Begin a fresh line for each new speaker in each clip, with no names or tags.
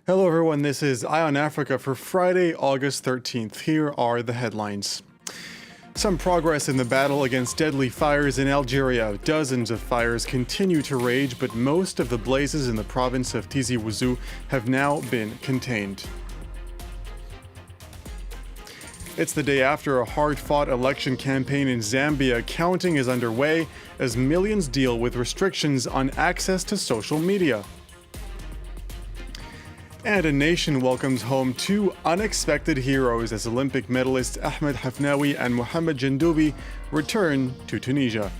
Hello everyone, this is Eye on Africa for Friday, August 13th. Here are the headlines. Some progress in the battle against deadly fires in Algeria. Dozens of fires continue to rage, but most of the blazes in the province of Tizi Ouzou have now been contained. It's the day after a hard-fought election campaign in Zambia. Counting is underway as millions deal with restrictions on access to social media. And a nation welcomes home two unexpected heroes as Olympic medallists Ahmed Hafnaoui and Mohamed Jendoubi return to Tunisia.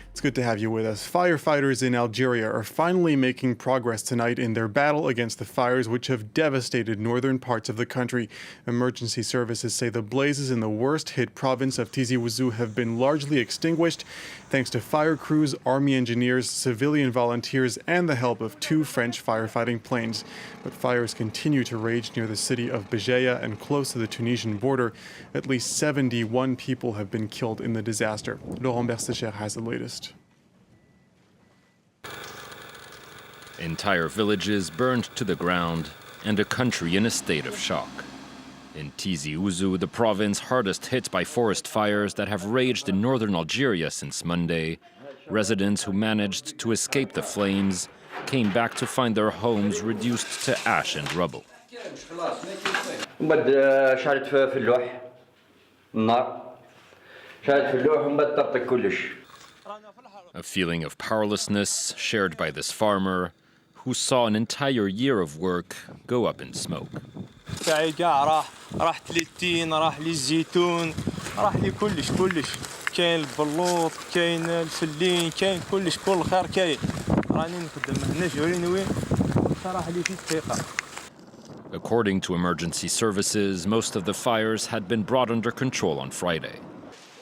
It's good to have you with us. Firefighters in Algeria are finally making progress tonight in their battle against the fires which have devastated northern parts of the country. Emergency services say the blazes in the worst-hit province of Tizi Ouzou have been largely extinguished thanks to fire crews, army engineers, civilian volunteers, and the help of two French firefighting planes. But fires continue to rage near the city of Béjaïa and close to the Tunisian border. At least 71 people have been killed in the disaster. Laurent Berstecher has the latest.
Entire villages burned to the ground and a country in a state of shock. In Tizi Ouzou, the province hardest hit by forest fires that have raged in northern Algeria since Monday, residents who managed to escape the flames came back to find their homes reduced to ash and rubble. A feeling of powerlessness shared by this farmer who saw an entire year of work go up in smoke.
راح 30 راح لي الزيتون راح لي كلش كاين البلوط كاين الفلين كاين كلش كل خير كاين راني نخدم هنا جوري وين راح لي في الثقه.
According to emergency services, most of the fires had been brought under control on Friday.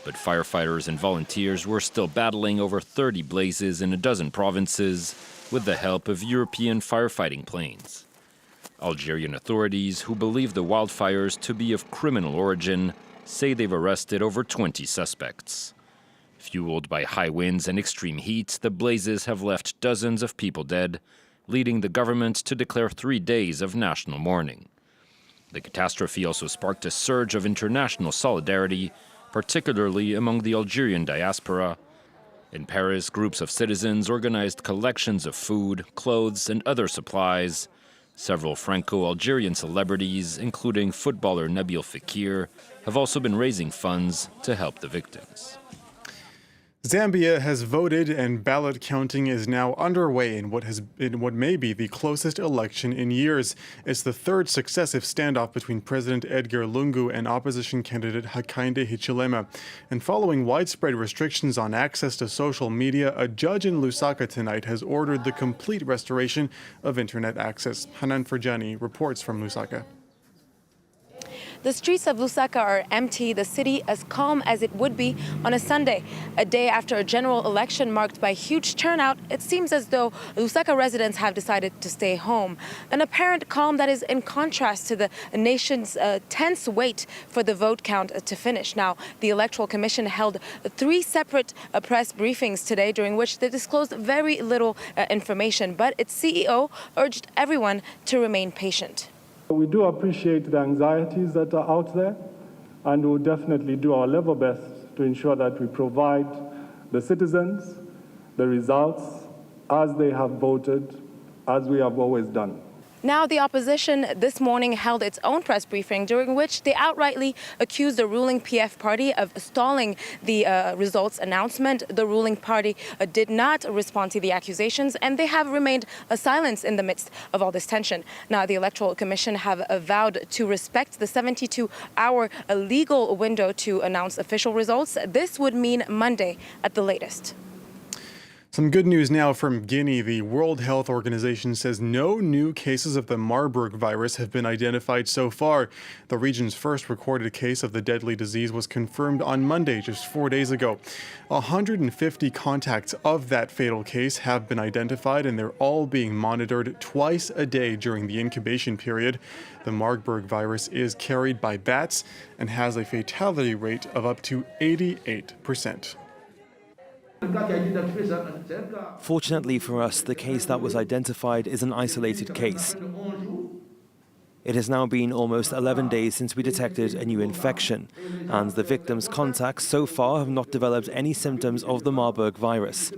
But firefighters and volunteers were still battling over 30 blazes in a dozen provinces with the help of European firefighting planes. Algerian authorities, who believe the wildfires to be of criminal origin, say they've arrested over 20 suspects. Fueled by high winds and extreme heat, the blazes have left dozens of people dead, leading the government to declare 3 days of national mourning. The catastrophe also sparked a surge of international solidarity, particularly among the Algerian diaspora. In Paris, groups of citizens organized collections of food, clothes, and other supplies. Several Franco-Algerian celebrities, including footballer Nabil Fekir, have also been raising funds to help the victims.
Zambia has voted and ballot counting is now underway in what may be the closest election in years. It's the third successive standoff between President Edgar Lungu and opposition candidate Hakainde Hichilema. And following widespread restrictions on access to social media, a judge in Lusaka tonight has ordered the complete restoration of internet access. Hanan Ferjani reports from Lusaka.
The streets of Lusaka are empty, the city as calm as it would be on a Sunday. A day after a general election marked by huge turnout, it seems as though Lusaka residents have decided to stay home. An apparent calm that is in contrast to the nation's tense wait for the vote count to finish. Now, the Electoral Commission held 3 separate press briefings today during which they disclosed very little information, but its CEO urged everyone to remain patient.
We do appreciate the anxieties that are out there, and we'll definitely do our level best to ensure that we provide the citizens the results as they have voted, as we have always done.
Now, the opposition this morning held its own press briefing during which they outrightly accused the ruling PF party of stalling the results announcement. The ruling party did not respond to the accusations, and they have remained silent in the midst of all this tension. Now, the Electoral Commission have vowed to respect the 72-hour legal window to announce official results. This would mean Monday at the latest.
Some good news now from Guinea. The World Health Organization says no new cases of the Marburg virus have been identified so far. The region's first recorded case of the deadly disease was confirmed on Monday, just 4 days ago. 150 contacts of that fatal case have been identified, and they're all being monitored twice a day during the incubation period. The Marburg virus is carried by bats and has a fatality rate of up to 88%.
Fortunately for us, the case that was identified is an isolated case. It has now been almost 11 days since we detected a new infection, and the victim's contacts so far have not developed any symptoms of the Marburg virus.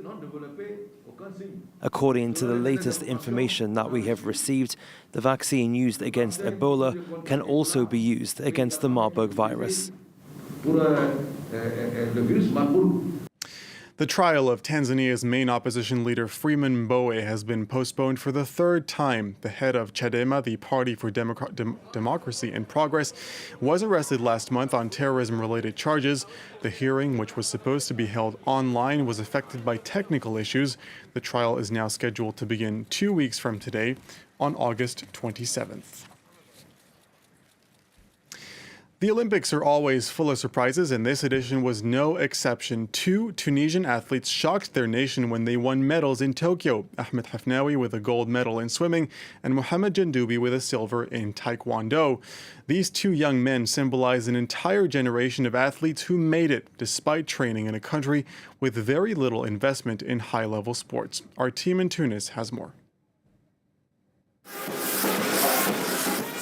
According to the latest information that we have received, the vaccine used against Ebola can also be used against the Marburg virus.
The trial of Tanzania's main opposition leader Freeman Mbowe has been postponed for the third time. The head of Chadema, the Party for Democracy and Progress, was arrested last month on terrorism-related charges. The hearing, which was supposed to be held online, was affected by technical issues. The trial is now scheduled to begin 2 weeks from today, on August 27th. The Olympics are always full of surprises, and this edition was no exception. 2 Tunisian athletes shocked their nation when they won medals in Tokyo. Ahmed Hafnaoui with a gold medal in swimming, and Mohamed Jendoubi with a silver in taekwondo. These 2 young men symbolize an entire generation of athletes who made it despite training in a country with very little investment in high-level sports. Our team in Tunis has more.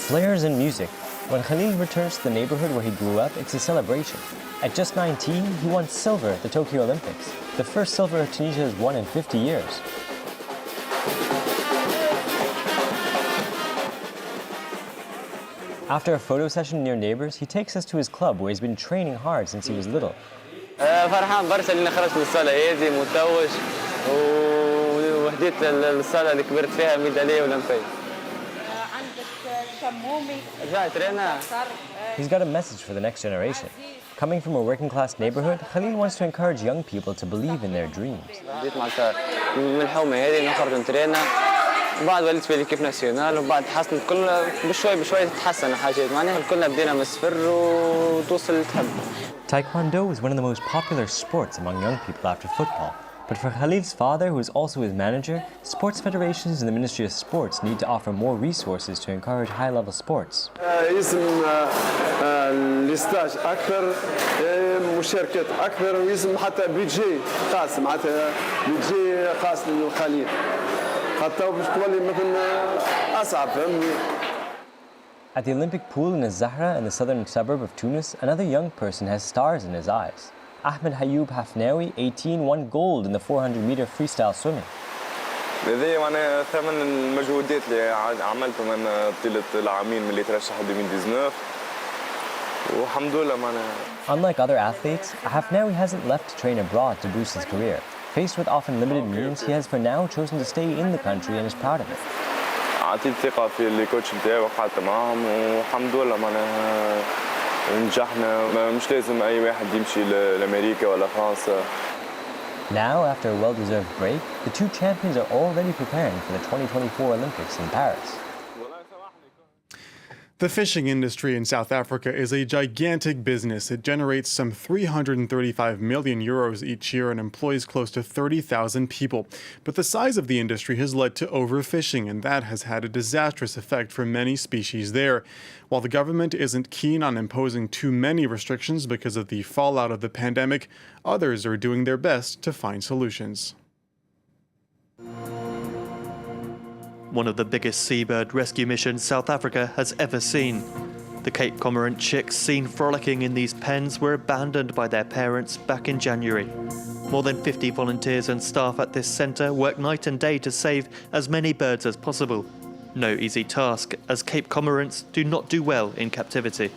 Flares and music. When Khalil returns to the neighborhood where he grew up, it's a celebration. At just 19, he won silver at the Tokyo Olympics, the first silver Tunisia has won in 50 years. After a photo session near neighbors, he takes us to his club where he's been training hard since he was little.
فرحان برشا اللي خرجت من الصالة هذه متوج وهديت الصالة اللي كبرت فيها ميدالية أولمبية.
He's got a message for the next generation. Coming from a working-class neighborhood, Khalil wants to encourage young people to believe in their dreams.
بديت معناتها من الحومة هذه نخرج نترينا وبعد وليت في ليكيب ناسيونال وبعد تحسنت كلنا بشوي بشوي تتحسن الحاجات معناها كلنا بدينا من الصفر وتوصل لتحب.
Taekwondo is one of the most popular sports among young people after football. But for Khalil's father, who is also his manager, sports federations and the Ministry of Sports need to offer more resources to encourage high-level sports.
يلزم الاستاج أكثر مشاركات أكثر ويلزم حتى بيدجي خاص معناتها بيدجي خاص للخليل حتى باش تولي مثلا أصعب فهمني.
At the Olympic pool in Az-Zahra in the southern suburb of Tunis, another young person has stars in his eyes. Ahmed Hafnaoui, 18, won gold in the 400-meter freestyle swimming.
هذه معناها ثمن المجهودات اللي عملتهم أنا طيلة العامين من اللي ترشح 2019 والحمد لله معناها.
Unlike other athletes, Hafnaoui hasn't left to train abroad to boost his career. Faced with often limited means, he has for now chosen to stay in the country and is proud of it.
عطيت ثقة في الكوتش نتاعي وقعدت معاهم والحمد لله معناها نجحنا مش لازم أي واحد يمشي لأمريكا ولا فرنسا.
Now, after a well-deserved break, the 2 champions are already preparing for the 2024 Olympics in Paris.
The fishing industry in South Africa is a gigantic business. It generates some 335 million euros each year and employs close to 30,000 people. But the size of the industry has led to overfishing, and that has had a disastrous effect for many species there. While the government isn't keen on imposing too many restrictions because of the fallout of the pandemic, others are doing their best to find solutions.
One of the biggest seabird rescue missions South Africa has ever seen. The Cape Cormorant chicks seen frolicking in these pens were abandoned by their parents back in January. More than 50 volunteers and staff at this centre work night and day to save as many birds as possible. No easy task, as Cape Cormorants do not do well in captivity.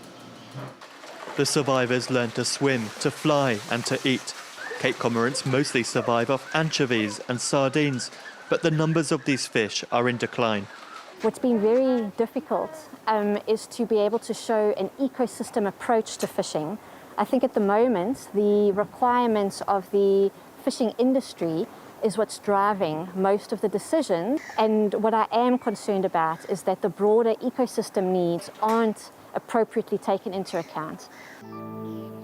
The survivors learn to swim, to fly and to eat. Cape Cormorants mostly survive off anchovies and sardines, but the numbers of these fish are in decline.
What's been very difficult is to be able to show an ecosystem approach to fishing. I think at the moment, the requirements of the fishing industry is what's driving most of the decisions. And what I am concerned about is that the broader ecosystem needs aren't appropriately taken into account.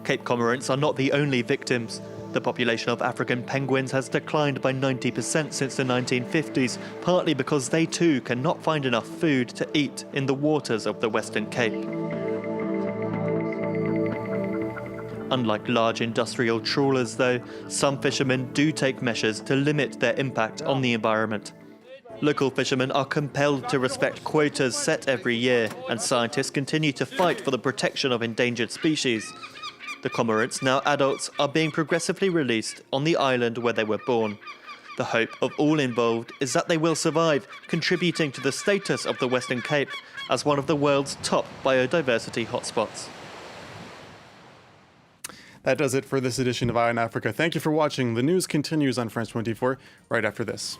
Cape Cormorants are not the only victims. The population of African penguins has declined by 90% since the 1950s, partly because they too cannot find enough food to eat in the waters of the Western Cape. Unlike large industrial trawlers, though, some fishermen do take measures to limit their impact on the environment. Local fishermen are compelled to respect quotas set every year, and scientists continue to fight for the protection of endangered species. The cormorants, now adults, are being progressively released on the island where they were born. The hope of all involved is that they will survive, contributing to the status of the Western Cape as one of the world's top biodiversity hotspots.
That does it for this edition of Eye on Africa. Thank you for watching. The news continues on France 24 right after this.